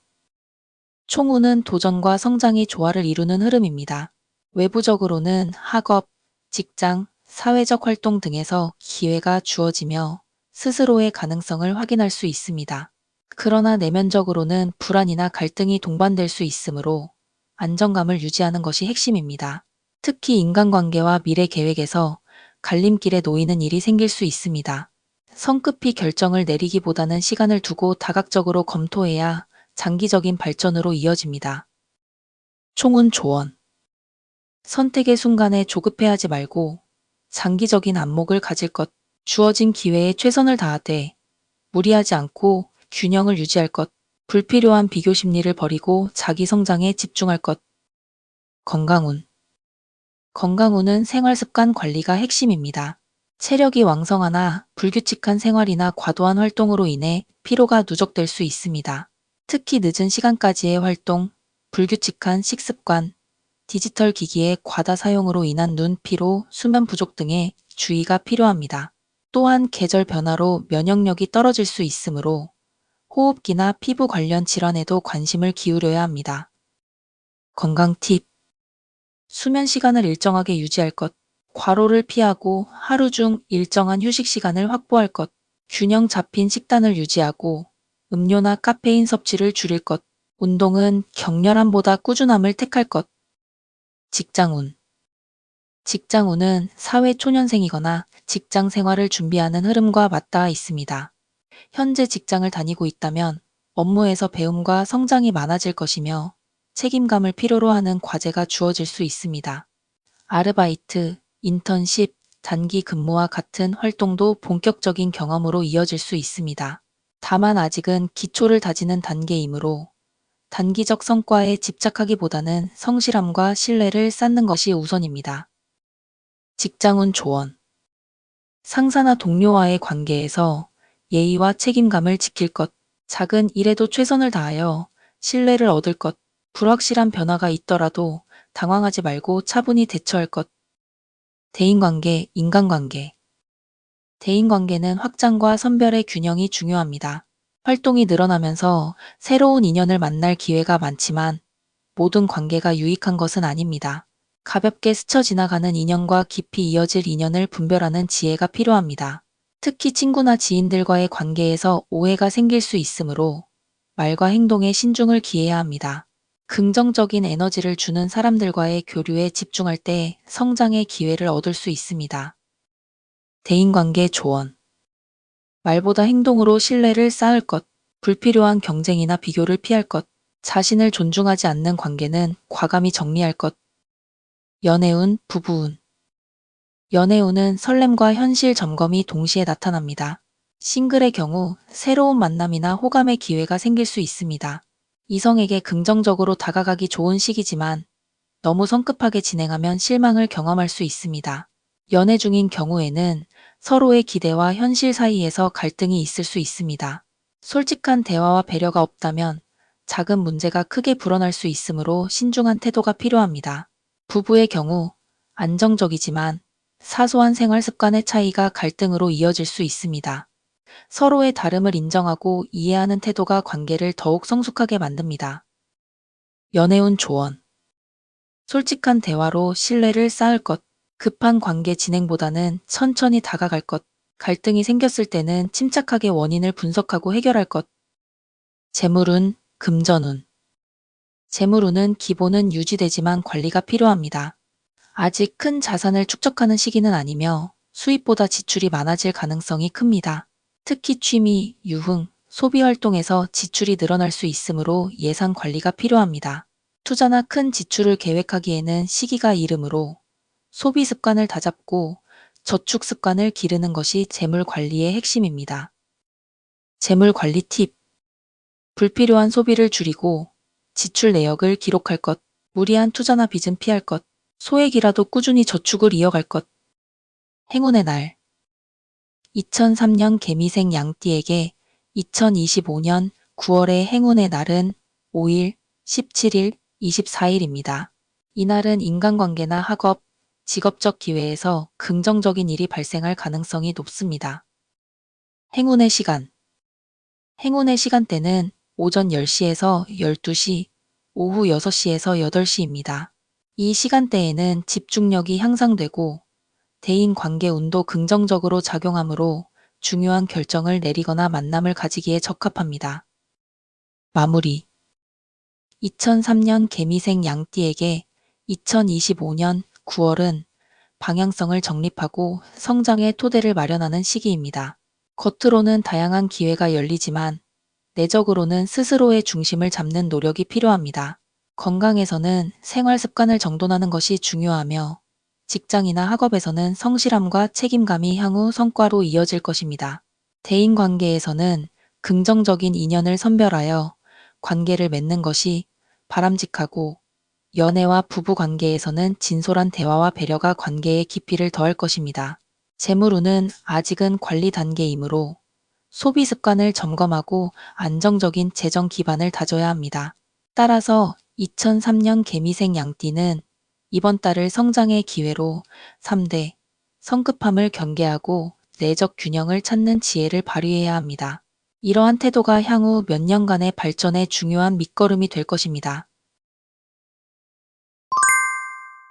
Speaker 1: 총운은 도전과 성장이 조화를 이루는 흐름입니다. 외부적으로는 학업, 직장, 사회적 활동 등에서 기회가 주어지며 스스로의 가능성을 확인할 수 있습니다. 그러나 내면적으로는 불안이나 갈등이 동반될 수 있으므로 안정감을 유지하는 것이 핵심입니다. 특히 인간관계와 미래 계획에서 갈림길에 놓이는 일이 생길 수 있습니다. 성급히 결정을 내리기보다는 시간을 두고 다각적으로 검토해야 장기적인 발전으로 이어집니다. 총운 조언. 선택의 순간에 조급해하지 말고 장기적인 안목을 가질 것, 주어진 기회에 최선을 다하되 무리하지 않고 균형을 유지할 것, 불필요한 비교 심리를 버리고 자기 성장에 집중할 것. 건강운. 건강운은 생활습관 관리가 핵심입니다. 체력이 왕성하나 불규칙한 생활이나 과도한 활동으로 인해 피로가 누적될 수 있습니다. 특히 늦은 시간까지의 활동, 불규칙한 식습관, 디지털 기기의 과다 사용으로 인한 눈 피로, 수면 부족 등에 주의가 필요합니다. 또한 계절 변화로 면역력이 떨어질 수 있으므로 호흡기나 피부 관련 질환에도 관심을 기울여야 합니다. 건강 팁. 수면 시간을 일정하게 유지할 것. 과로를 피하고 하루 중 일정한 휴식 시간을 확보할 것. 균형 잡힌 식단을 유지하고 음료나 카페인 섭취를 줄일 것. 운동은 격렬함보다 꾸준함을 택할 것. 직장운. 직장운은 사회 초년생이거나 직장 생활을 준비하는 흐름과 맞닿아 있습니다. 현재 직장을 다니고 있다면 업무에서 배움과 성장이 많아질 것이며 책임감을 필요로 하는 과제가 주어질 수 있습니다. 아르바이트, 인턴십, 단기 근무와 같은 활동도 본격적인 경험으로 이어질 수 있습니다. 다만 아직은 기초를 다지는 단계이므로 단기적 성과에 집착하기보다는 성실함과 신뢰를 쌓는 것이 우선입니다. 직장운 조언. 상사나 동료와의 관계에서 예의와 책임감을 지킬 것, 작은 일에도 최선을 다하여 신뢰를 얻을 것, 불확실한 변화가 있더라도 당황하지 말고 차분히 대처할 것. 대인관계, 인간관계. 대인관계는 확장과 선별의 균형이 중요합니다. 활동이 늘어나면서 새로운 인연을 만날 기회가 많지만 모든 관계가 유익한 것은 아닙니다. 가볍게 스쳐 지나가는 인연과 깊이 이어질 인연을 분별하는 지혜가 필요합니다. 특히 친구나 지인들과의 관계에서 오해가 생길 수 있으므로 말과 행동에 신중을 기해야 합니다. 긍정적인 에너지를 주는 사람들과의 교류에 집중할 때 성장의 기회를 얻을 수 있습니다. 대인관계 조언. 말보다 행동으로 신뢰를 쌓을 것, 불필요한 경쟁이나 비교를 피할 것, 자신을 존중하지 않는 관계는 과감히 정리할 것. 연애운, 부부운. 연애운은 설렘과 현실 점검이 동시에 나타납니다. 싱글의 경우 새로운 만남이나 호감의 기회가 생길 수 있습니다. 이성에게 긍정적으로 다가가기 좋은 시기지만 너무 성급하게 진행하면 실망을 경험할 수 있습니다. 연애 중인 경우에는 서로의 기대와 현실 사이에서 갈등이 있을 수 있습니다. 솔직한 대화와 배려가 없다면 작은 문제가 크게 불어날 수 있으므로 신중한 태도가 필요합니다. 부부의 경우 안정적이지만 사소한 생활 습관의 차이가 갈등으로 이어질 수 있습니다. 서로의 다름을 인정하고 이해하는 태도가 관계를 더욱 성숙하게 만듭니다. 연애운 조언. 솔직한 대화로 신뢰를 쌓을 것. 급한 관계 진행보다는 천천히 다가갈 것. 갈등이 생겼을 때는 침착하게 원인을 분석하고 해결할 것. 재물운, 금전운. 재물운은 기본은 유지되지만 관리가 필요합니다. 아직 큰 자산을 축적하는 시기는 아니며 수입보다 지출이 많아질 가능성이 큽니다. 특히 취미, 유흥, 소비 활동에서 지출이 늘어날 수 있으므로 예산 관리가 필요합니다. 투자나 큰 지출을 계획하기에는 시기가 이르므로 소비 습관을 다잡고 저축 습관을 기르는 것이 재물 관리의 핵심입니다. 재물 관리 팁. 불필요한 소비를 줄이고 지출 내역을 기록할 것, 무리한 투자나 빚은 피할 것, 소액이라도 꾸준히 저축을 이어갈 것. 행운의 날. 2003년 개미생 양띠에게 2025년 9월의 행운의 날은 5일, 17일, 24일입니다. 이날은 인간관계나 학업, 직업적 기회에서 긍정적인 일이 발생할 가능성이 높습니다. 행운의 시간. 행운의 시간대는 오전 10시에서 12시, 오후 6시에서 8시입니다. 이 시간대에는 집중력이 향상되고 대인 관계 운도 긍정적으로 작용하므로 중요한 결정을 내리거나 만남을 가지기에 적합합니다. 마무리. 2003년 개미생 양띠에게 2025년 9월은 방향성을 정립하고 성장의 토대를 마련하는 시기입니다. 겉으로는 다양한 기회가 열리지만 내적으로는 스스로의 중심을 잡는 노력이 필요합니다. 건강에서는 생활 습관을 정돈하는 것이 중요하며 직장이나 학업에서는 성실함과 책임감이 향후 성과로 이어질 것입니다. 대인관계에서는 긍정적인 인연을 선별하여 관계를 맺는 것이 바람직하고 연애와 부부 관계에서는 진솔한 대화와 배려가 관계의 깊이를 더할 것입니다. 재물운은 아직은 관리 단계이므로 소비 습관을 점검하고 안정적인 재정 기반을 다져야 합니다. 따라서 2003년 개미생 양띠는 이번 달을 성장의 기회로 3대 성급함을 경계하고 내적 균형을 찾는 지혜를 발휘해야 합니다. 이러한 태도가 향후 몇 년간의 발전에 중요한 밑거름이 될 것입니다.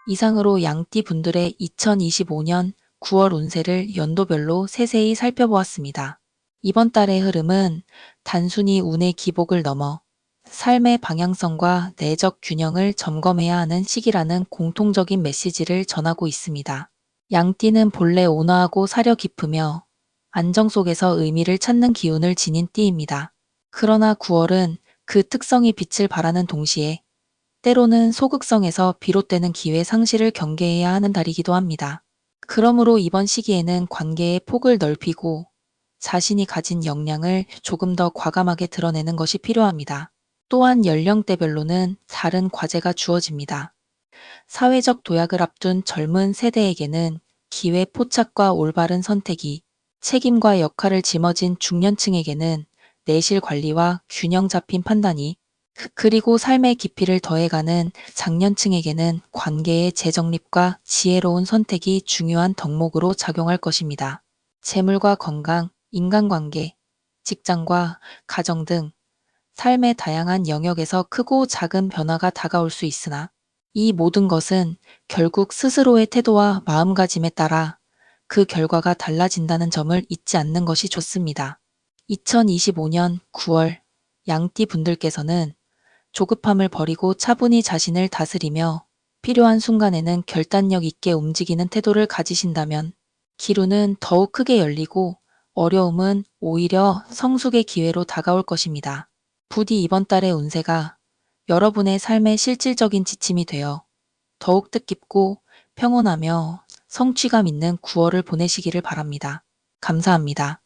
Speaker 1: 이상으로 양띠 분들의 2025년 9월 운세를 연도별로 세세히 살펴보았습니다. 이번 달의 흐름은 단순히 운의 기복을 넘어 삶의 방향성과 내적 균형을 점검해야 하는 시기라는 공통적인 메시지를 전하고 있습니다. 양띠는 본래 온화하고 사려 깊으며 안정 속에서 의미를 찾는 기운을 지닌 띠입니다. 그러나 9월은 그 특성이 빛을 발하는 동시에 때로는 소극성에서 비롯되는 기회 상실을 경계해야 하는 달이기도 합니다. 그러므로 이번 시기에는 관계의 폭을 넓히고 자신이 가진 역량을 조금 더 과감하게 드러내는 것이 필요합니다. 또한 연령대별로는 다른 과제가 주어집니다. 사회적 도약을 앞둔 젊은 세대에게는 기회 포착과 올바른 선택이, 책임과 역할을 짊어진 중년층에게는 내실 관리와 균형 잡힌 판단이, 그리고 삶의 깊이를 더해가는 장년층에게는 관계의 재정립과 지혜로운 선택이 중요한 덕목으로 작용할 것입니다. 재물과 건강, 인간관계, 직장과 가정 등 삶의 다양한 영역에서 크고 작은 변화가 다가올 수 있으나 이 모든 것은 결국 스스로의 태도와 마음가짐에 따라 그 결과가 달라진다는 점을 잊지 않는 것이 좋습니다. 2025년 9월 양띠 분들께서는 조급함을 버리고 차분히 자신을 다스리며 필요한 순간에는 결단력 있게 움직이는 태도를 가지신다면 기루는 더욱 크게 열리고 어려움은 오히려 성숙의 기회로 다가올 것입니다. 부디 이번 달의 운세가 여러분의 삶의 실질적인 지침이 되어 더욱 뜻깊고 평온하며 성취감 있는 9월을 보내시기를 바랍니다. 감사합니다.